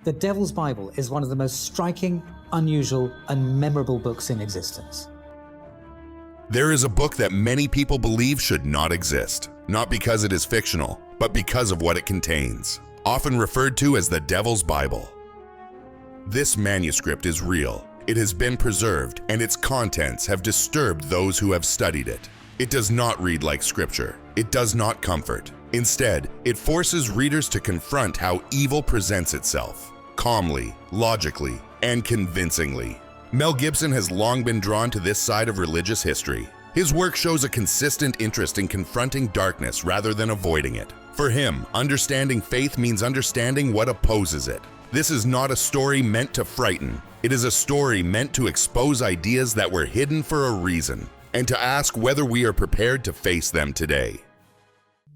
The Devil's Bible is one of the most striking, unusual, and memorable books in existence. There is a book that many people believe should not exist, not because it is fictional, but because of what it contains, often referred to as the Devil's Bible. This manuscript is real. It has been preserved, and its contents have disturbed those who have studied it. It does not read like scripture. It does not comfort. Instead, it forces readers to confront how evil presents itself, calmly, logically, and convincingly. Mel Gibson has long been drawn to this side of religious history. His work shows a consistent interest in confronting darkness rather than avoiding it. For him, understanding faith means understanding what opposes it. This is not a story meant to frighten. It is a story meant to expose ideas that were hidden for a reason, and to ask whether we are prepared to face them today.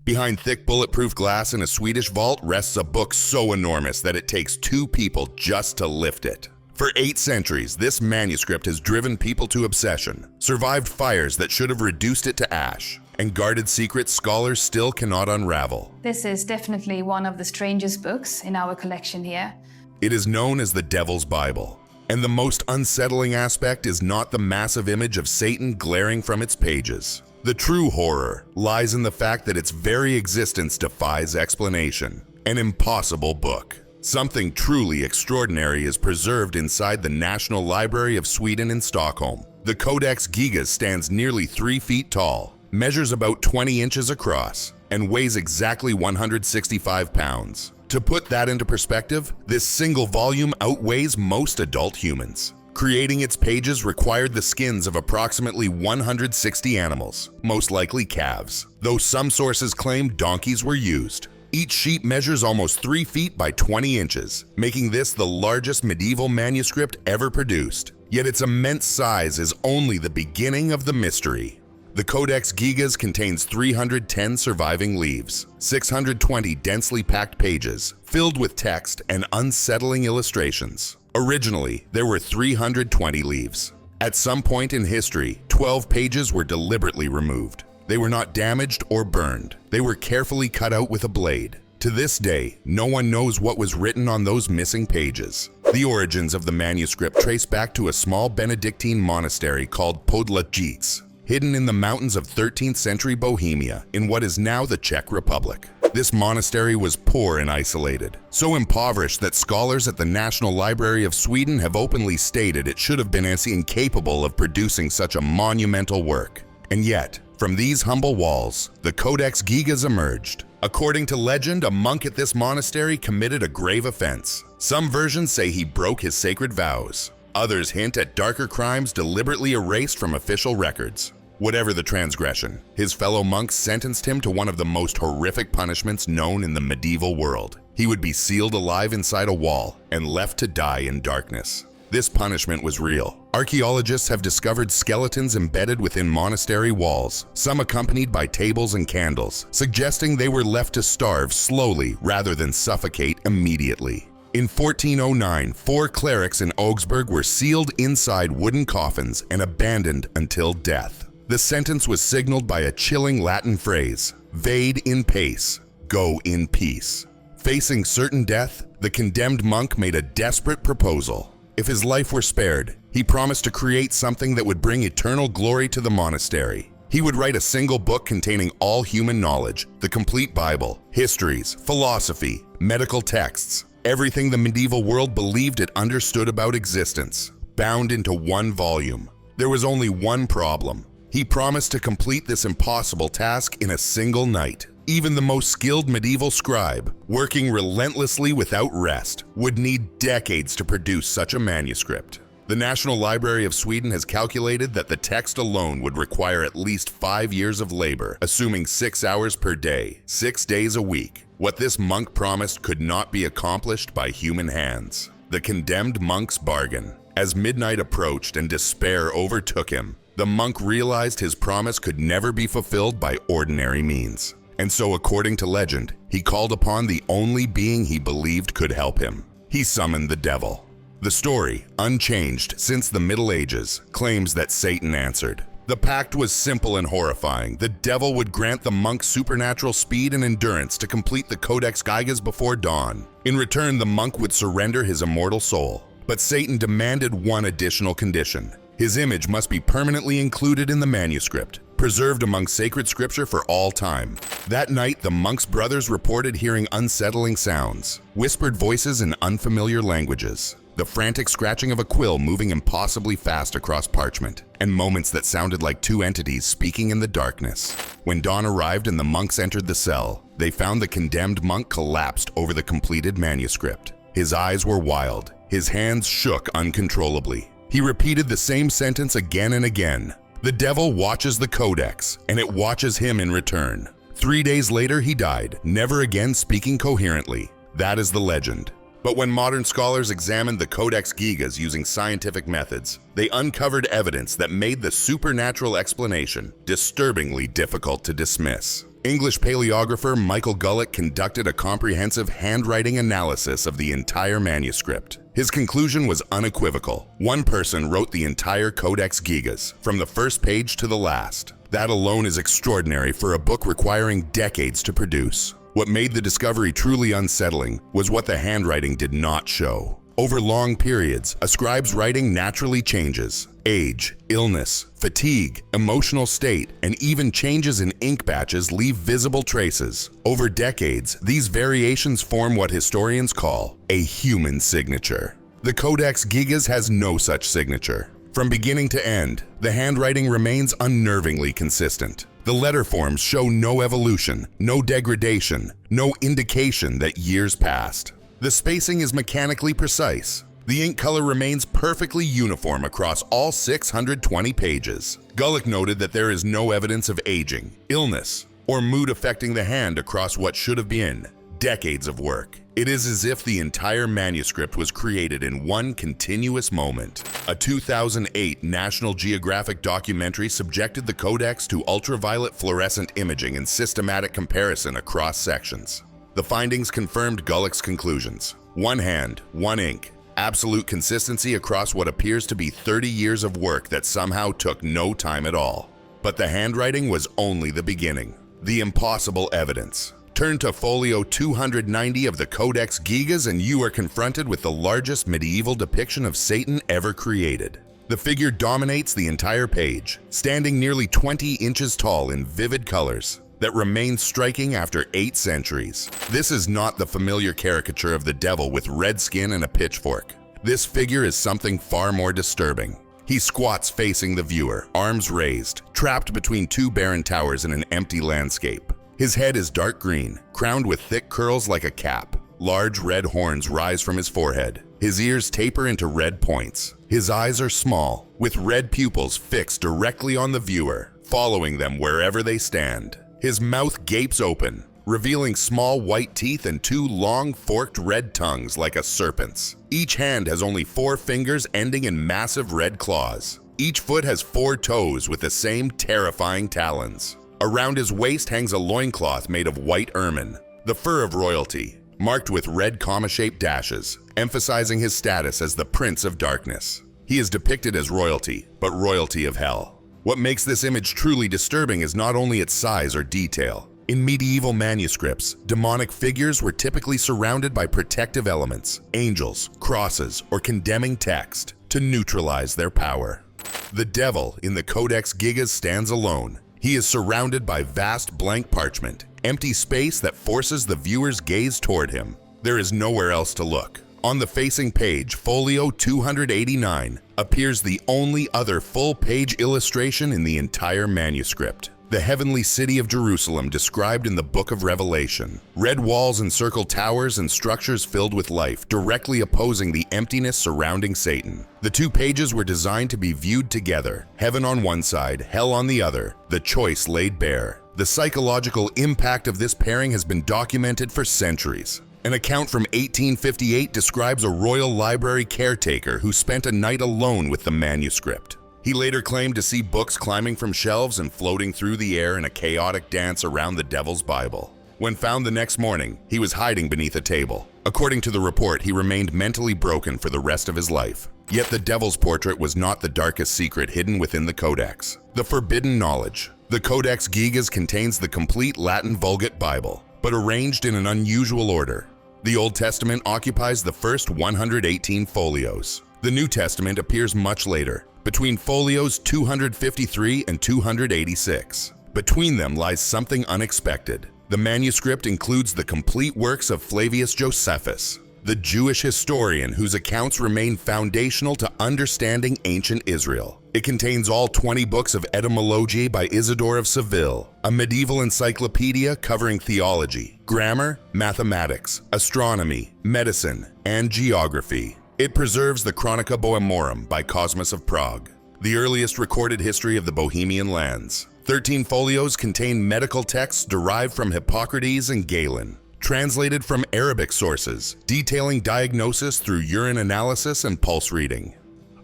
Behind thick bulletproof glass in a Swedish vault rests a book so enormous that it takes two people just to lift it. For 8 centuries, this manuscript has driven people to obsession, survived fires that should have reduced it to ash, and guarded secrets scholars still cannot unravel. This is definitely one of the strangest books in our collection here. It is known as the Devil's Bible, and the most unsettling aspect is not the massive image of Satan glaring from its pages. The true horror lies in the fact that its very existence defies explanation. An impossible book. Something truly extraordinary is preserved inside the National Library of Sweden in Stockholm. The Codex Gigas stands nearly 3 feet tall, measures about 20 inches across, and weighs exactly 165 pounds. To put that into perspective, this single volume outweighs most adult humans. Creating its pages required the skins of approximately 160 animals, most likely calves, though some sources claim donkeys were used. Each sheet measures almost 3 feet by 20 inches, making this the largest medieval manuscript ever produced. Yet its immense size is only the beginning of the mystery. The Codex Gigas contains 310 surviving leaves, 620 densely packed pages, filled with text and unsettling illustrations. Originally, there were 320 leaves. At some point in history, 12 pages were deliberately removed. They were not damaged or burned. They were carefully cut out with a blade. To this day, no one knows what was written on those missing pages. The origins of the manuscript trace back to a small Benedictine monastery called Portrayed, hidden in the mountains of 13th century Bohemia in what is now the Czech Republic. This monastery was poor and isolated, so impoverished that scholars at the National Library of Sweden have openly stated it should have been as incapable of producing such a monumental work. And yet, from these humble walls, the Codex Gigas emerged. According to legend, a monk at this monastery committed a grave offense. Some versions say he broke his sacred vows. Others hint at darker crimes deliberately erased from official records. Whatever the transgression, his fellow monks sentenced him to one of the most horrific punishments known in the medieval world. He would be sealed alive inside a wall and left to die in darkness. This punishment was real. Archaeologists have discovered skeletons embedded within monastery walls, some accompanied by tables and candles, suggesting they were left to starve slowly rather than suffocate immediately. In 1409, 4 clerics in Augsburg were sealed inside wooden coffins and abandoned until death. The sentence was signaled by a chilling Latin phrase, "Vade in pace, go in peace." Facing certain death, the condemned monk made a desperate proposal. If his life were spared, he promised to create something that would bring eternal glory to the monastery. He would write a single book containing all human knowledge, the complete Bible, histories, philosophy, medical texts, everything the medieval world believed it understood about existence, bound into one volume. There was only one problem. He promised to complete this impossible task in a single night. Even the most skilled medieval scribe, working relentlessly without rest, would need decades to produce such a manuscript. The National Library of Sweden has calculated that the text alone would require at least 5 years of labor, assuming 6 hours per day, 6 days a week. What this monk promised could not be accomplished by human hands. The condemned monk's bargain. As midnight approached and despair overtook him, the monk realized his promise could never be fulfilled by ordinary means. And so, according to legend, he called upon the only being he believed could help him. He summoned the devil. The story, unchanged since the Middle Ages, claims that Satan answered. The pact was simple and horrifying. The devil would grant the monk supernatural speed and endurance to complete the Codex Gigas before dawn. In return, the monk would surrender his immortal soul. But Satan demanded one additional condition. His image must be permanently included in the manuscript, preserved among sacred scripture for all time. That night, the monk's brothers reported hearing unsettling sounds, whispered voices in unfamiliar languages, the frantic scratching of a quill moving impossibly fast across parchment, and moments that sounded like two entities speaking in the darkness. When dawn arrived and the monks entered the cell, they found the condemned monk collapsed over the completed manuscript. His eyes were wild, his hands shook uncontrollably. He repeated the same sentence again and again. The devil watches the Codex, and it watches him in return. 3 days later, he died, never again speaking coherently. That is the legend. But when modern scholars examined the Codex Gigas using scientific methods, they uncovered evidence that made the supernatural explanation disturbingly difficult to dismiss. English paleographer Michael Gullick conducted a comprehensive handwriting analysis of the entire manuscript. His conclusion was unequivocal. One person wrote the entire Codex Gigas, from the first page to the last. That alone is extraordinary for a book requiring decades to produce. What made the discovery truly unsettling was what the handwriting did not show. Over long periods, a scribe's writing naturally changes. Age, illness, fatigue, emotional state, and even changes in ink batches leave visible traces. Over decades, these variations form what historians call a human signature. The Codex Gigas has no such signature. From beginning to end, the handwriting remains unnervingly consistent. The letter forms show no evolution, no degradation, no indication that years passed. The spacing is mechanically precise. The ink color remains perfectly uniform across all 620 pages. Gullick noted that there is no evidence of aging, illness, or mood affecting the hand across what should have been decades of work. It is as if the entire manuscript was created in one continuous moment. A 2008 National Geographic documentary subjected the Codex to ultraviolet fluorescent imaging and systematic comparison across sections. The findings confirmed Gullick's conclusions. One hand, one ink, absolute consistency across what appears to be 30 years of work that somehow took no time at all. But the handwriting was only the beginning. The impossible evidence. Turn to folio 290 of the Codex Gigas and you are confronted with the largest medieval depiction of Satan ever created. The figure dominates the entire page, standing nearly 20 inches tall in vivid colors that remain striking after 8 centuries. This is not the familiar caricature of the devil with red skin and a pitchfork. This figure is something far more disturbing. He squats facing the viewer, arms raised, trapped between two barren towers in an empty landscape. His head is dark green, crowned with thick curls like a cap. Large red horns rise from his forehead. His ears taper into red points. His eyes are small, with red pupils fixed directly on the viewer, following them wherever they stand. His mouth gapes open, revealing small white teeth and 2 long forked red tongues like a serpent's. Each hand has only 4 fingers ending in massive red claws. Each foot has 4 toes with the same terrifying talons. Around his waist hangs a loincloth made of white ermine, the fur of royalty, marked with red comma-shaped dashes, emphasizing his status as the Prince of Darkness. He is depicted as royalty, but royalty of hell. What makes this image truly disturbing is not only its size or detail. In medieval manuscripts, demonic figures were typically surrounded by protective elements, angels, crosses, or condemning text to neutralize their power. The devil in the Codex Gigas stands alone. He is surrounded by vast blank parchment, empty space that forces the viewer's gaze toward him. There is nowhere else to look. On the facing page, folio 289, appears the only other full-page illustration in the entire manuscript. The heavenly city of Jerusalem described in the Book of Revelation. Red walls encircle towers and structures filled with life, directly opposing the emptiness surrounding Satan. The 2 pages were designed to be viewed together, heaven on one side, hell on the other, the choice laid bare. The psychological impact of this pairing has been documented for centuries. An account from 1858 describes a royal library caretaker who spent a night alone with the manuscript. He later claimed to see books climbing from shelves and floating through the air in a chaotic dance around the Devil's Bible. When found the next morning, he was hiding beneath a table. According to the report, he remained mentally broken for the rest of his life. Yet the devil's portrait was not the darkest secret hidden within the Codex. The forbidden knowledge. The Codex Gigas contains the complete Latin Vulgate Bible, but arranged in an unusual order. The Old Testament occupies the first 118 folios. The New Testament appears much later, between folios 253 and 286. Between them lies something unexpected. The manuscript includes the complete works of Flavius Josephus, the Jewish historian whose accounts remain foundational to understanding ancient Israel. It contains all 20 books of etymology by Isidore of Seville, a medieval encyclopedia covering theology, grammar, mathematics, astronomy, medicine, and geography. It preserves the Chronica Bohemorum by Cosmas of Prague, the earliest recorded history of the Bohemian lands. 13 folios contain medical texts derived from Hippocrates and Galen, translated from Arabic sources, detailing diagnosis through urine analysis and pulse reading.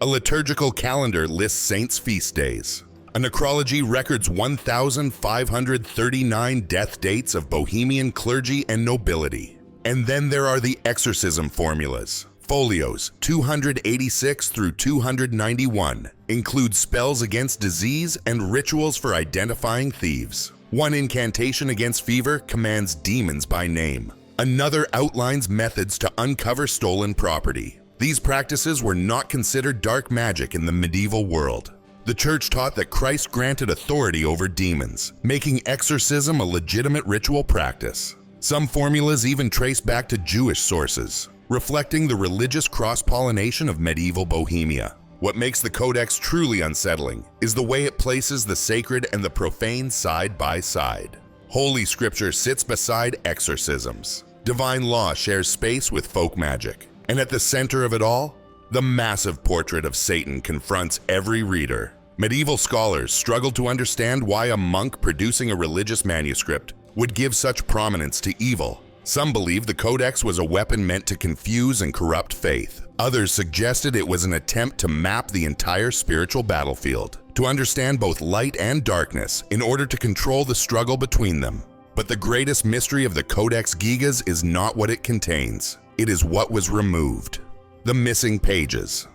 A liturgical calendar lists saints' feast days. A necrology records 1,539 death dates of Bohemian clergy and nobility. And then there are the exorcism formulas. Folios 286 through 291 include spells against disease and rituals for identifying thieves. One incantation against fever commands demons by name. Another outlines methods to uncover stolen property. These practices were not considered dark magic in the medieval world. The church taught that Christ granted authority over demons, making exorcism a legitimate ritual practice. Some formulas even trace back to Jewish sources, reflecting the religious cross-pollination of medieval Bohemia. What makes the Codex truly unsettling is the way it places the sacred and the profane side by side. Holy Scripture sits beside exorcisms. Divine law shares space with folk magic. And at the center of it all, the massive portrait of Satan confronts every reader. Medieval scholars struggled to understand why a monk producing a religious manuscript would give such prominence to evil. Some believe the Codex was a weapon meant to confuse and corrupt faith. Others suggested it was an attempt to map the entire spiritual battlefield, to understand both light and darkness in order to control the struggle between them. But the greatest mystery of the Codex Gigas is not what it contains. It is what was removed. The missing pages.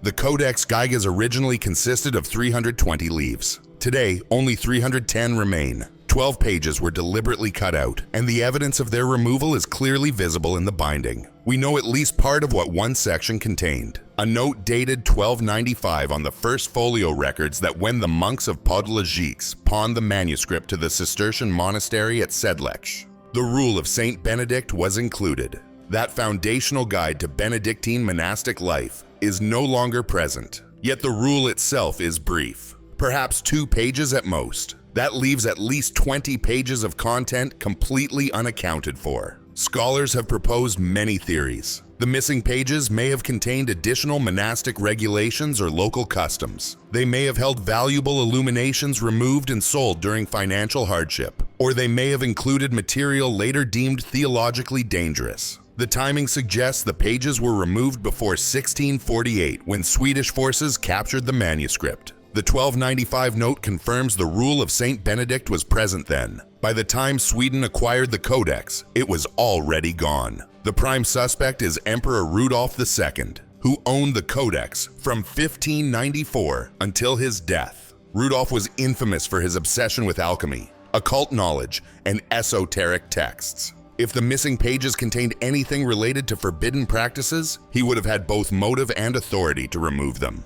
The Codex Gigas originally consisted of 320 leaves. Today, only 310 remain. 12 pages were deliberately cut out, and the evidence of their removal is clearly visible in the binding. We know at least part of what one section contained. A note dated 1295 on the first folio records that when the monks of Portrayed pawned the manuscript to the Cistercian monastery at Sedlec, the rule of Saint Benedict was included. That foundational guide to Benedictine monastic life is no longer present, yet the rule itself is brief, perhaps 2 pages at most. That leaves at least 20 pages of content completely unaccounted for. Scholars have proposed many theories. The missing pages may have contained additional monastic regulations or local customs. They may have held valuable illuminations removed and sold during financial hardship, or they may have included material later deemed theologically dangerous. The timing suggests the pages were removed before 1648 when Swedish forces captured the manuscript. The 1295 note confirms the rule of Saint Benedict was present then. By the time Sweden acquired the Codex, it was already gone. The prime suspect is Emperor Rudolf II, who owned the Codex from 1594 until his death. Rudolf was infamous for his obsession with alchemy, occult knowledge, and esoteric texts. If the missing pages contained anything related to forbidden practices, he would have had both motive and authority to remove them.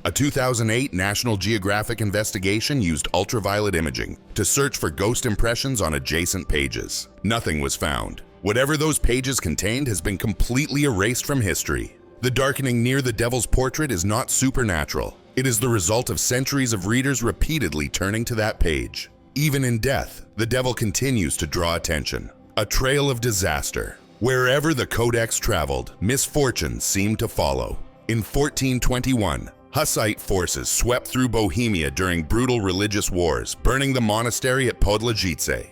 A 2008 National Geographic investigation used ultraviolet imaging to search for ghost impressions on adjacent pages. Nothing was found. Whatever those pages contained has been completely erased from history. The darkening near the devil's portrait is not supernatural. It is the result of centuries of readers repeatedly turning to that page. Even in death, the devil continues to draw attention. A trail of disaster. Wherever the Codex traveled, misfortune seemed to follow. In 1421, Hussite forces swept through Bohemia during brutal religious wars, burning the monastery at Podlajice.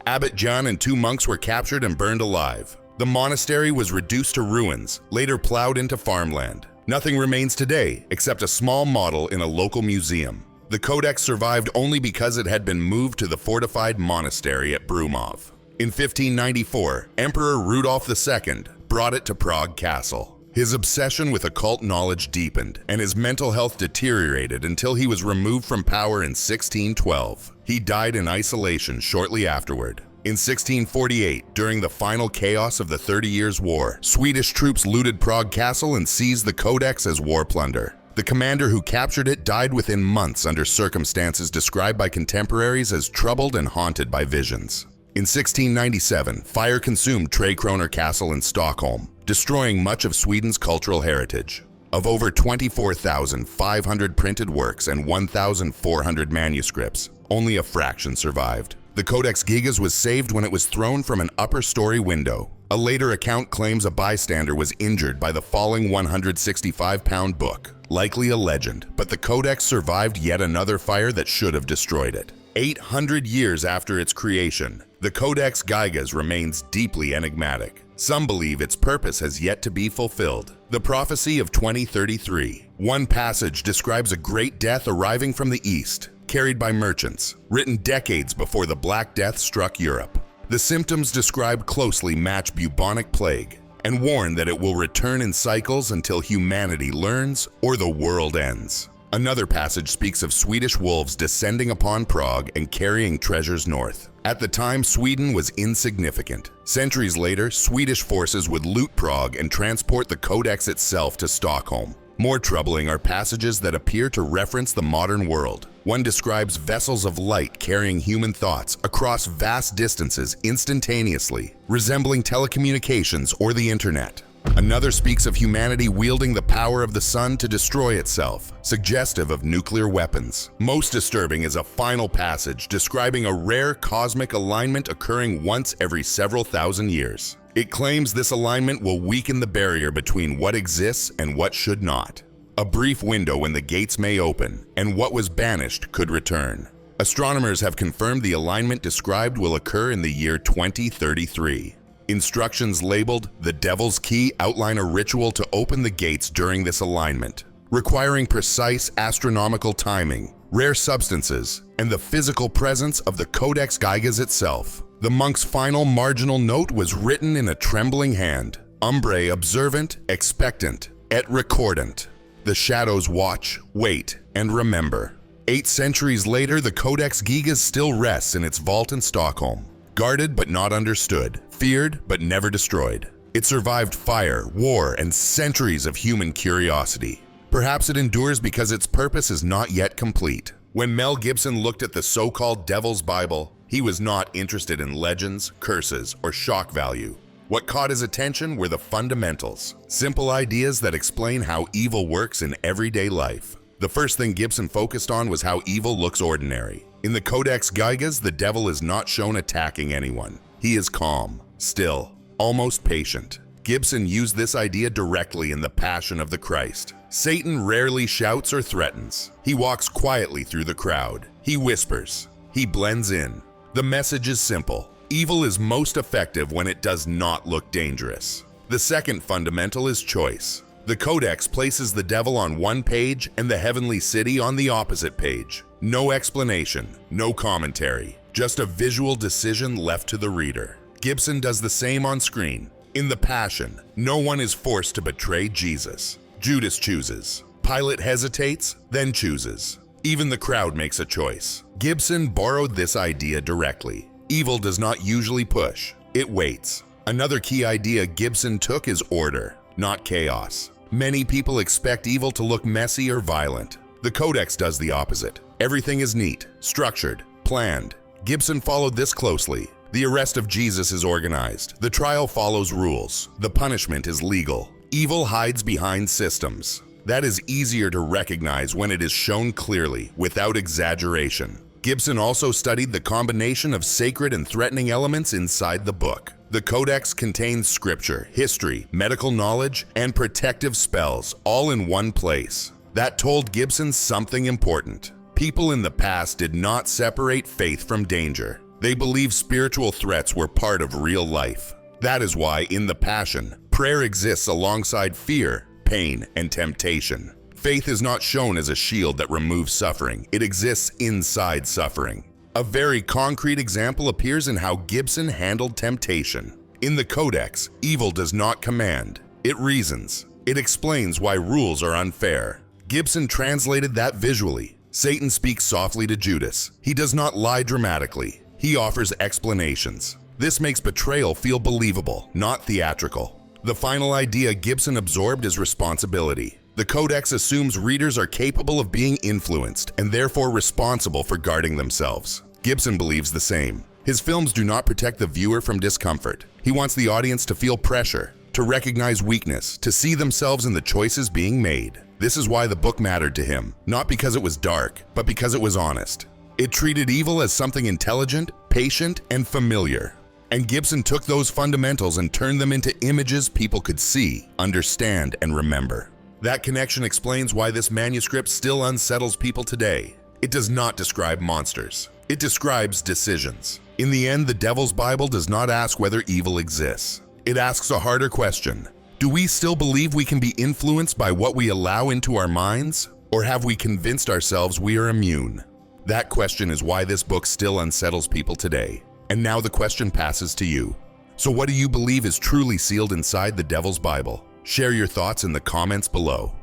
Abbot John and 2 monks were captured and burned alive. The monastery was reduced to ruins, later plowed into farmland. Nothing remains today except a small model in a local museum. The Codex survived only because it had been moved to the fortified monastery at Brumov. In 1594, Emperor Rudolf II brought it to Prague Castle. His obsession with occult knowledge deepened, and his mental health deteriorated until he was removed from power in 1612. He died in isolation shortly afterward. In 1648, during the final chaos of the 30 Years' War, Swedish troops looted Prague Castle and seized the Codex as war plunder. The commander who captured it died within months under circumstances described by contemporaries as troubled and haunted by visions. In 1697, fire consumed Tre Kronor Castle in Stockholm, destroying much of Sweden's cultural heritage. Of over 24,500 printed works and 1,400 manuscripts, only a fraction survived. The Codex Gigas was saved when it was thrown from an upper-story window. A later account claims a bystander was injured by the falling 165-pound book. Likely a legend, but the Codex survived yet another fire that should have destroyed it. 800 years after its creation, the Codex Gigas remains deeply enigmatic. Some believe its purpose has yet to be fulfilled. The Prophecy of 2033. One passage describes a great death arriving from the east, carried by merchants, written decades before the Black Death struck Europe. The symptoms described closely match bubonic plague, and warn that it will return in cycles until humanity learns or the world ends. Another passage speaks of Swedish wolves descending upon Prague and carrying treasures north. At the time, Sweden was insignificant. Centuries later, Swedish forces would loot Prague and transport the Codex itself to Stockholm. More troubling are passages that appear to reference the modern world. One describes vessels of light carrying human thoughts across vast distances instantaneously, resembling telecommunications or the internet. Another speaks of humanity wielding the power of the sun to destroy itself, suggestive of nuclear weapons. Most disturbing is a final passage describing a rare cosmic alignment occurring once every several thousand years. It claims this alignment will weaken the barrier between what exists and what should not. A brief window when the gates may open, and what was banished could return. Astronomers have confirmed the alignment described will occur in the year 2033. Instructions labeled "The Devil's Key" outline a ritual to open the gates during this alignment, requiring precise astronomical timing, rare substances, and the physical presence of the Codex Gigas itself. The monk's final marginal note was written in a trembling hand, umbrae observant, expectant, et recordant. The shadows watch, wait, and remember. 8 centuries later, the Codex Gigas still rests in its vault in Stockholm. Guarded but not understood, feared but never destroyed. It survived fire, war, and centuries of human curiosity. Perhaps it endures because its purpose is not yet complete. When Mel Gibson looked at the so-called Devil's Bible, he was not interested in legends, curses, or shock value. What caught his attention were the fundamentals, simple ideas that explain how evil works in everyday life. The first thing Gibson focused on was how evil looks ordinary. In the Codex Gigas, the devil is not shown attacking anyone. He is calm, still, almost patient. Gibson used this idea directly in The Passion of the Christ. Satan rarely shouts or threatens. He walks quietly through the crowd. He whispers. He blends in. The message is simple. Evil is most effective when it does not look dangerous. The second fundamental is choice. The Codex places the devil on one page and the heavenly city on the opposite page. No explanation, no commentary, just a visual decision left to the reader. Gibson does the same on screen. In The Passion, no one is forced to betray Jesus. Judas chooses. Pilate hesitates, then chooses. Even the crowd makes a choice. Gibson borrowed this idea directly. Evil does not usually push, it waits. Another key idea Gibson took is order, not chaos. Many people expect evil to look messy or violent. The Codex does the opposite. Everything is neat, structured, planned. Gibson followed this closely. The arrest of Jesus is organized. The trial follows rules. The punishment is legal. Evil hides behind systems. That is easier to recognize when it is shown clearly, without exaggeration. Gibson also studied the combination of sacred and threatening elements inside the book. The Codex contains scripture, history, medical knowledge, and protective spells, all in one place. That told Gibson something important. People in the past did not separate faith from danger. They believed spiritual threats were part of real life. That is why, in The Passion, prayer exists alongside fear, pain, and temptation. Faith is not shown as a shield that removes suffering. It exists inside suffering. A very concrete example appears in how Gibson handled temptation. In the Codex, evil does not command, it reasons. It explains why rules are unfair. Gibson translated that visually. Satan speaks softly to Judas. He does not lie dramatically. He offers explanations. This makes betrayal feel believable, not theatrical. The final idea Gibson absorbed is responsibility. The Codex assumes readers are capable of being influenced and therefore responsible for guarding themselves. Gibson believes the same. His films do not protect the viewer from discomfort. He wants the audience to feel pressure, to recognize weakness, to see themselves in the choices being made. This is why the book mattered to him, not because it was dark, but because it was honest. It treated evil as something intelligent, patient, and familiar. And Gibson took those fundamentals and turned them into images people could see, understand, and remember. That connection explains why this manuscript still unsettles people today. It does not describe monsters. It describes decisions. In the end, the Devil's Bible does not ask whether evil exists. It asks a harder question. Do we still believe we can be influenced by what we allow into our minds? Or have we convinced ourselves we are immune? That question is why this book still unsettles people today. And now the question passes to you. So what do you believe is truly sealed inside the Devil's Bible? Share your thoughts in the comments below.